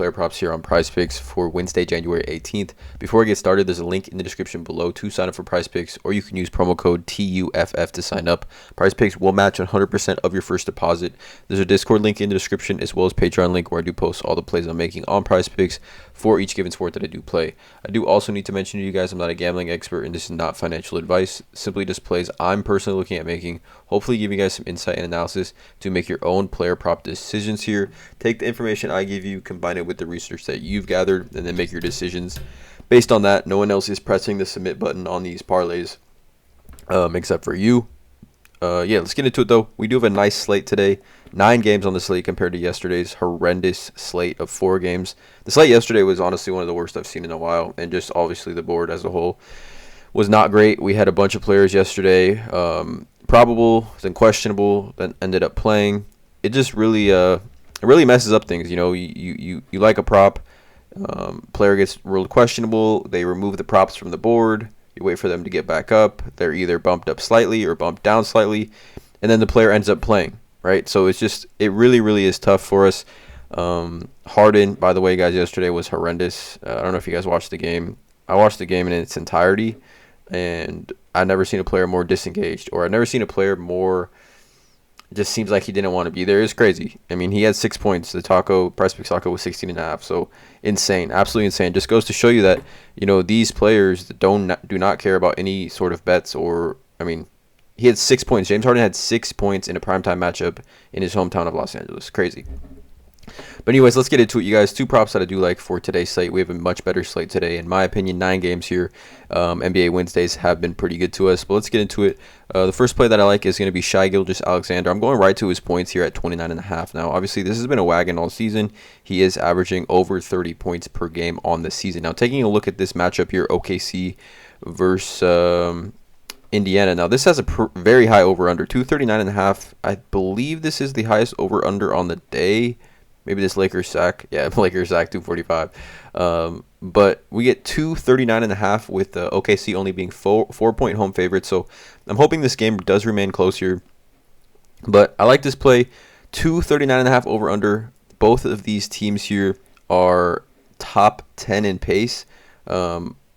player props here on PrizePicks for Wednesday, January 18th. Before we get started, there's a link in the description below to sign up for PrizePicks, or you can use promo code TUFF to sign up. PrizePicks will match 100% of your first deposit. There's a Discord link in the description as well as Patreon link where I do post all the plays I'm making on PrizePicks for each given sport that I do play. I do also need to mention to you guys I'm not a gambling expert and this is not financial advice. Simply just plays I'm personally looking at making. Hopefully give you guys some insight and analysis to make your own player prop decisions here. Take the information I give you, combine it with the research that you've gathered, and then make your decisions based on that. No one else is pressing the submit button on these parlays except for you. Let's get into it though. We do have a nice slate today. 9 games on the slate compared to yesterday's horrendous slate of 4 games. The slate yesterday was honestly one of the worst I've seen in a while, and just obviously the board as a whole was not great. We had a bunch of players yesterday, probable, then questionable, then ended up playing. It just really it really messes up things. You know, you like a prop, player gets ruled questionable, they remove the props from the board, you wait for them to get back up, they're either bumped up slightly or bumped down slightly, and then the player ends up playing, right? So it really is tough for us. Harden, by the way, guys, yesterday was horrendous. I don't know if you guys watched the game. I watched the game in its entirety, and I've never seen a player more disengaged, or I've never seen a player more. It just seems like he didn't want to be there. It's crazy. I mean, he had 6 points. The PrizePicks Taco was 16.5. So insane, absolutely insane. Just goes to show you that these players do not care about any sort of bets or. I mean, he had 6 points. James Harden had 6 points in a primetime matchup in his hometown of Los Angeles. Crazy. But anyways, let's get into it, you guys. 2 props that I do like for today's slate. We have a much better slate today. In my opinion, 9 games here. NBA Wednesdays have been pretty good to us. But let's get into it. The first play that I like is going to be Shai Gilgeous-Alexander. I'm going right to his points here at 29.5. Now, obviously, this has been a wagon all season. He is averaging over 30 points per game on the season. Now, taking a look at this matchup here, OKC versus Indiana. Now, this has a very high over-under, 239.5. I believe this is the highest over-under on the day. Maybe this Lakers sack. Yeah, Lakers sack, 245. But we get 239.5 with OKC only being 4-point home favorite. So I'm hoping this game does remain close here. But I like this play. 239.5 over under. Both of these teams here are top 10 in pace.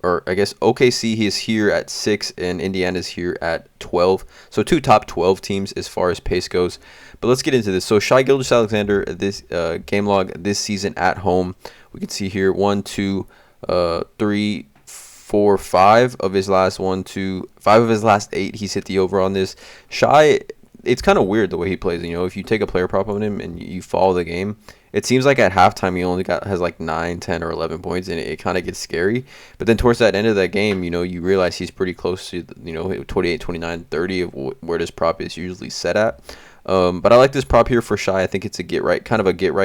Or I guess OKC is here at 6 and Indiana's here at 12. So 2 top 12 teams as far as pace goes. But let's get into this. So Shai Gilgeous-Alexander, this game log this season at home. We can see here 1, 2, 3, 4, 5 of his last 5 of his last 8. He's hit the over on this. Shai, it's kind of weird the way he plays. If you take a player prop on him and you follow the game, it seems like at halftime he only has like 9, 10, or 11 points, and it kind of gets scary. But then towards that end of that game, you realize he's pretty close to 28, 29, 30 of where this prop is usually set at. But I like this prop here for Shai. I think it's a get right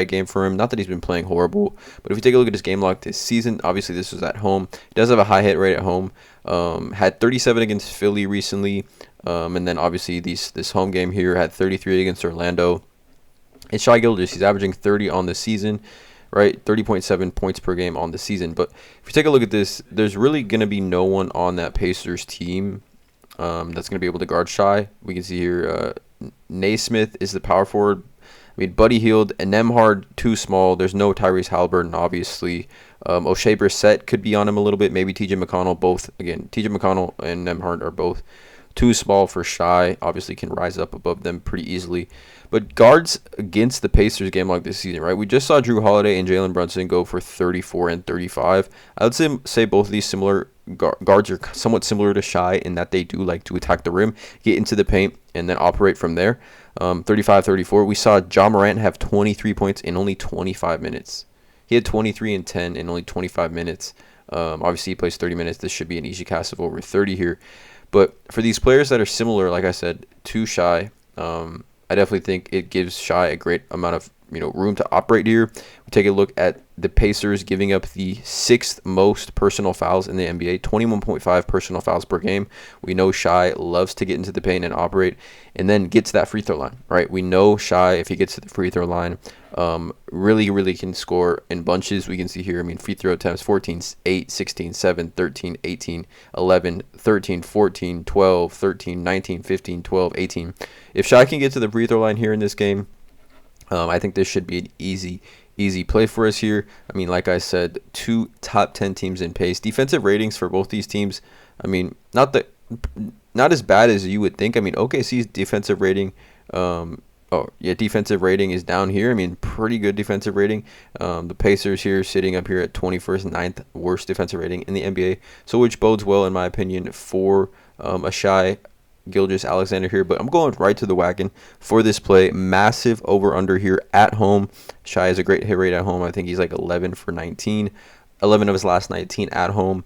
game for him. Not that he's been playing horrible, but if you take a look at his game log this season, obviously this was at home. He does have a high hit rate at home. Had 37 against Philly recently, and then obviously this home game here had 33 against Orlando. And Shai Gilgeous, he's averaging 30 on the season, right? 30.7 points per game on the season. But if you take a look at this, there's really going to be no one on that Pacers team that's going to be able to guard Shai. We can see here Naismith is the power forward. I mean, Buddy Hield and Nembhard, too small. There's no Tyrese Halliburton, obviously. O'Shea Brissett could be on him a little bit. Maybe TJ McConnell. Both, again, TJ McConnell and Nembhard are both too small for Shai. Obviously can rise up above them pretty easily. But guards against the Pacers game log this season, right? We just saw Drew Holiday and Jalen Brunson go for 34 and 35. I would say both of these similar guards are somewhat similar to Shai in that they do like to attack the rim, get into the paint, and then operate from there. 35, 34. We saw Ja Morant have 23 points in only 25 minutes. He had 23 and 10 in only 25 minutes. Obviously, he plays 30 minutes. This should be an easy cast of over 30 here. But for these players that are similar, like I said, to Shai, I definitely think it gives Shai a great amount of room to operate here. We take a look at the Pacers giving up the 6th most personal fouls in the NBA, 21.5 personal fouls per game. We know Shai loves to get into the paint and operate and then get to that free throw line, right? We know Shai, if he gets to the free throw line, really can score in bunches. We can see here, free throw attempts, 14, 8, 16, 7, 13, 18, 11, 13, 14, 12, 13, 19, 15, 12, 18. If Shai can get to the free throw line here in this game, I think this should be an easy easy play for us here. I mean, like I said, 2 top 10 teams in pace. Defensive ratings for both these teams, I mean, not as bad as you would think. I mean, OKC's defensive rating, defensive rating is down here. I mean, pretty good defensive rating. The Pacers here sitting up here at 21st, 9th worst defensive rating in the NBA. So which bodes well, in my opinion, for a Shai Gilgeous-Alexander here. But I'm going right to the wagon for this play. Massive over-under here at home. Shai has a great hit rate at home. I think he's like 11 for 19. 11 of his last 19 at home.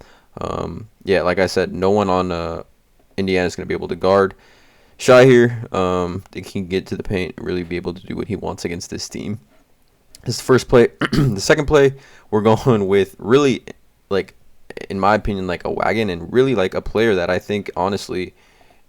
Like I said, no one on Indiana is going to be able to guard Shai here. They can get to the paint and really be able to do what he wants against this team. This is the first play. The second play, we're going with really, like, in my opinion, like a wagon, and really like a player that I think honestly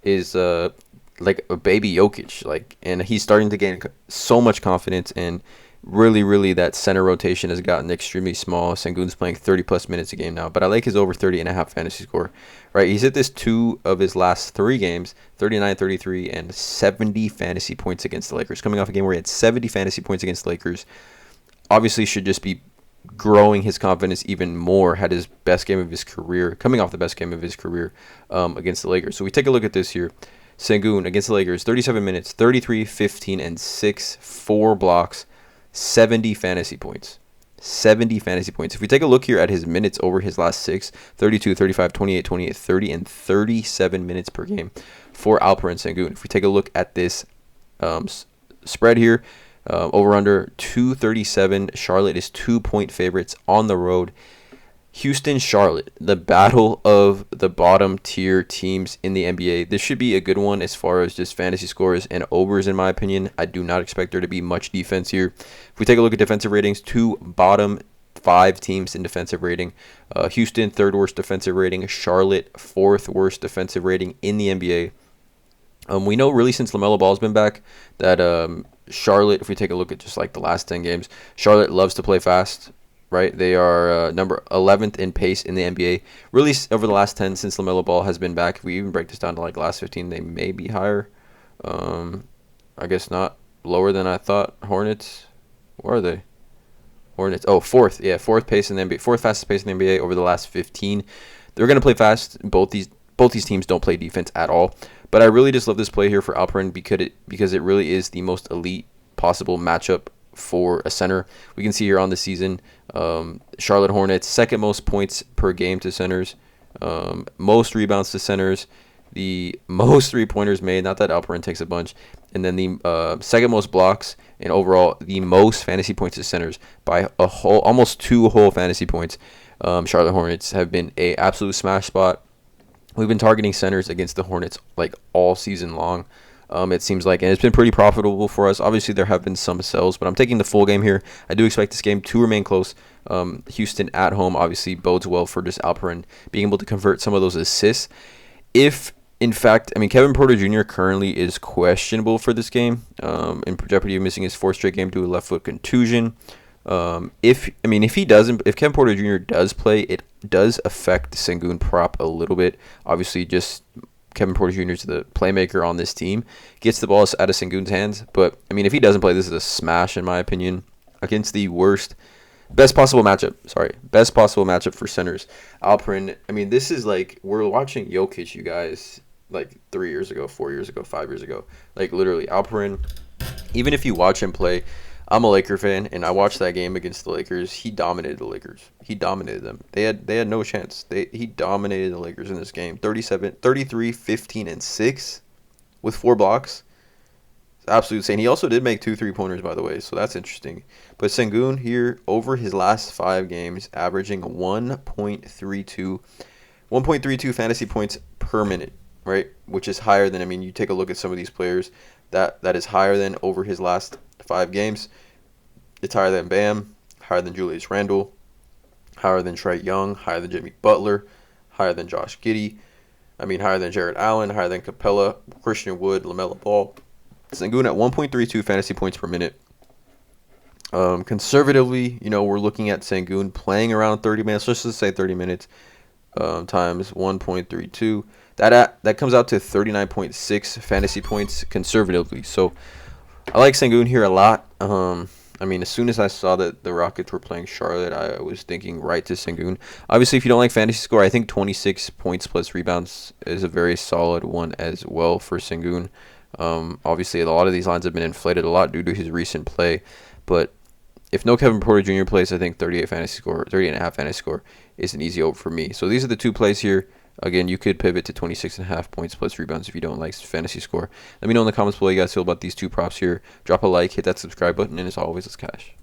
is like a baby Jokic. Like, and he's starting to gain so much confidence, and really that center rotation has gotten extremely small. Sengun's playing 30 plus minutes a game now, but I like his over 30.5 fantasy score. Right, he's hit this 2 of his last 3 games, 39, 33, and 70 fantasy points against the Lakers. Coming off a game where he had 70 fantasy points against the Lakers, obviously should just be growing his confidence even more. Had his best game of his career, coming off the best game of his career against the Lakers. So we take a look at this here. Sengun against the Lakers, 37 minutes, 33, 15, and 6, 4 blocks, 70 fantasy points. 70 fantasy points. If we take a look here at his minutes over his last 6, 32, 35, 28, 28, 30, and 37 minutes per game for Alperen Sengun. If we take a look at this spread here, over under 237. Charlotte is 2-point favorites on the road. Houston, Charlotte, the battle of the bottom tier teams in the NBA. This should be a good one as far as just fantasy scores and overs, in my opinion. I do not expect there to be much defense here. If we take a look at defensive ratings, 2 bottom 5 teams in defensive rating. Houston, 3rd worst defensive rating. Charlotte, 4th worst defensive rating in the NBA. We know really since LaMelo Ball's been back that Charlotte, if we take a look at just like the last 10 games, Charlotte loves to play fast. Right, they are number 11th in pace in the NBA. Really, over the last 10 since LaMelo Ball has been back, if we even break this down to like last 15, they may be higher. I guess not. Lower than I thought. Hornets, where are they? Hornets. Oh, 4th. Yeah, 4th pace in the NBA. 4th fastest pace in the NBA over the last 15. They're going to play fast. Both these teams don't play defense at all. But I really just love this play here for Alperen because it really is the most elite possible matchup for a center. We can see here on the season, Charlotte Hornets, 2nd most points per game to centers, most rebounds to centers, the most 3-pointers made, not that Alperen takes a bunch, and then the 2nd most blocks, and overall the most fantasy points to centers by almost 2 whole fantasy points. Charlotte Hornets have been a absolute smash spot. We've been targeting centers against the Hornets like all season long. It seems like, and it's been pretty profitable for us. Obviously, there have been some sells, but I'm taking the full game here. I do expect this game to remain close. Houston at home obviously bodes well for just Alperen being able to convert some of those assists. If, in fact, I mean, Kevin Porter Jr. currently is questionable for this game, in jeopardy of missing his 4th straight game due to a left foot contusion. If Kevin Porter Jr. does play, it does affect Sengun prop a little bit. Obviously, just Kevin Porter Jr. is the playmaker on this team, gets the ball out of Sengun's hands. But, I mean, if he doesn't play, this is a smash, in my opinion, against the best possible matchup for centers. Alperen, I mean, this is like, we're watching Jokic, you guys, like 3 years ago, 4 years ago, 5 years ago. Like, literally, Alperen, even if you watch him play, I'm a Laker fan, and I watched that game against the Lakers. He dominated the Lakers. He dominated them. They had no chance. He dominated the Lakers in this game. 33, 15, and 6 with 4 blocks. It's absolutely insane. He also did make 2 3-pointers, by the way, so that's interesting. But Sengun here, over his last 5 games, averaging 1.32 fantasy points per minute, right? Which is higher than, I mean, you take a look at some of these players, that is higher than over his last 5 games. It's higher than Bam, higher than Julius Randle, higher than Trae Young, higher than Jimmy Butler, higher than Josh Giddey. I mean, higher than Jared Allen, higher than Capella, Christian Wood, LaMelo Ball. Sengun at 1.32 fantasy points per minute. Conservatively, we're looking at Sengun playing around 30 minutes. Let's just say 30 minutes times 1.32. That comes out to 39.6 fantasy points conservatively. So I like Sengun here a lot. I I mean, as soon as I saw that the Rockets were playing Charlotte, I was thinking right to Sengun. Obviously, if you don't like fantasy score, I think 26 points plus rebounds is a very solid one as well for Sengun. Obviously, a lot of these lines have been inflated a lot due to his recent play, but if no Kevin Porter Jr. plays, I think 38 fantasy score, 38 and a half fantasy score is an easy over for me. So these are the two plays here. Again, you could pivot to 26 and a half points plus rebounds if you don't like fantasy score. Let me know in the comments below how you guys feel about these two props here. Drop a like, hit that subscribe button, and as always, let's cash.